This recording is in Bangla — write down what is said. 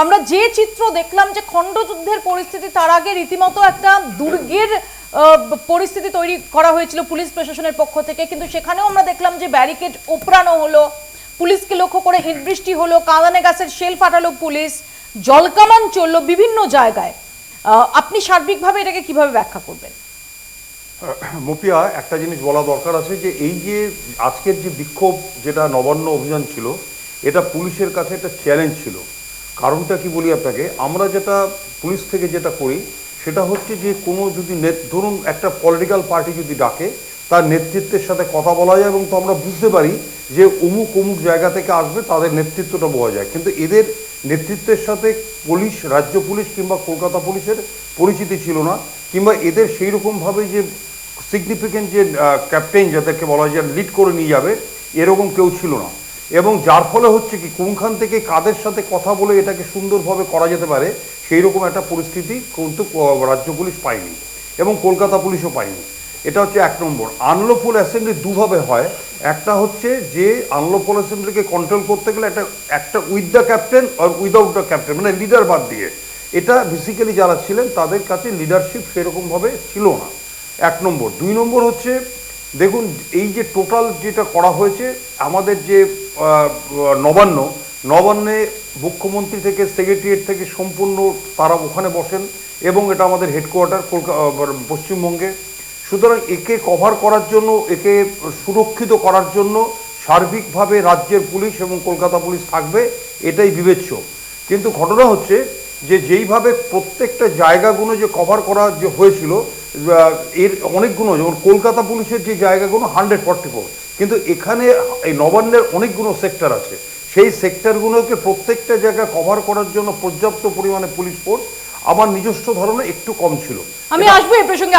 আমরা যে চিত্র দেখলাম যে খণ্ডযুদ্ধের পরিস্থিতি, তার আগে রীতিমতো একটা দুর্গের পরিস্থিতি তৈরি করা হয়েছিল পুলিশ প্রশাসনের পক্ষ থেকে, কিন্তু সেখানেও আমরা দেখলাম যে ব্যারিকেড ওপরানো হলো, পুলিশকে লক্ষ্য করে ইট বৃষ্টি হলো, কাঁদানে গাছের শেল ফাটালো পুলিশ, জলকামান চললো বিভিন্ন জায়গায়। আপনি সার্বিকভাবে এটাকে কিভাবে ব্যাখ্যা করবেন? মুপিয়া, একটা জিনিস বলা দরকার আছে যে এই যে আজকের যে বিক্ষোভ, যেটা নবান্ন অভিযান ছিল, এটা পুলিশের কাছে একটা চ্যালেঞ্জ ছিল। কারণটা কি বলি আপনাকে, আমরা যেটা পুলিশ থেকে যেটা করি সেটা হচ্ছে যে কোনো যদি ধরুন একটা পলিটিক্যাল পার্টি যদি ডাকে, তার নেতৃত্বের সাথে কথা বলা যায় এবং তো আমরা বুঝতে পারি যে অমুক অমুক জায়গা থেকে আসবে, তাদের নেতৃত্বটা বোঝা যায়। কিন্তু এদের নেতৃত্বের সাথে পুলিশ, রাজ্য পুলিশ কিংবা কলকাতা পুলিশের পরিচিতি ছিল না, কিংবা এদের সেই রকমভাবে যে সিগনিফিকেন্ট যে ক্যাপ্টেন যাদেরকে বলা যায় লিড করে নিয়ে যাবে, এরকম কেউ ছিল না। এবং যার ফলে হচ্ছে কি, কোনখান থেকে কাদের সাথে কথা বলে এটাকে সুন্দরভাবে করা যেতে পারে সেই রকম একটা পরিস্থিতি কিন্তু রাজ্য পুলিশ পায়নি এবং কলকাতা পুলিশও পায়নি। এটা হচ্ছে এক নম্বর। আনলফুল অ্যাসেম্বলি দুভাবে হয়। একটা হচ্ছে যে আনলফুল অ্যাসেম্বলিকে কন্ট্রোল করতে গেলে একটা উইথ দ্য ক্যাপ্টেন আর উইদাউট দ্য ক্যাপ্টেন, মানে লিডার বাদ দিয়ে। এটা বেসিক্যালি যারা ছিলেন তাদের কাছে লিডারশিপ সেরকমভাবে ছিল না, এক নম্বর। দুই নম্বর হচ্ছে, দেখুন এই যে টোটাল যেটা করা হয়েছে আমাদের যে নবান্নে মুখ্যমন্ত্রী থেকে সেক্রেটারিয়েট থেকে সম্পূর্ণ তারা ওখানে বসেন এবং এটা আমাদের হেডকোয়ার্টার পশ্চিমবঙ্গে। সুতরাং একে কভার করার জন্য, একে সুরক্ষিত করার জন্য সার্বিকভাবে রাজ্যের পুলিশ এবং কলকাতা পুলিশ থাকবে, এটাই বিবেচ্য। কিন্তু ঘটনা হচ্ছে যে যেইভাবে প্রত্যেকটা জায়গাগুলো যে কভার করা যে হয়েছিল, এর অনেকগুলো, যেমন কলকাতা পুলিশের যে জায়গাগুলো 144, কিন্তু এখানে এই নবান্নের অনেকগুলো সেক্টর আছে, সেই সেক্টরগুলোকে প্রত্যেকটা জায়গা কভার করার জন্য পর্যাপ্ত পরিমাণে পুলিশ ফোর্স আমার নিজস্ব ধরনের একটু কম ছিল। আমি আসবো এই প্রসঙ্গে।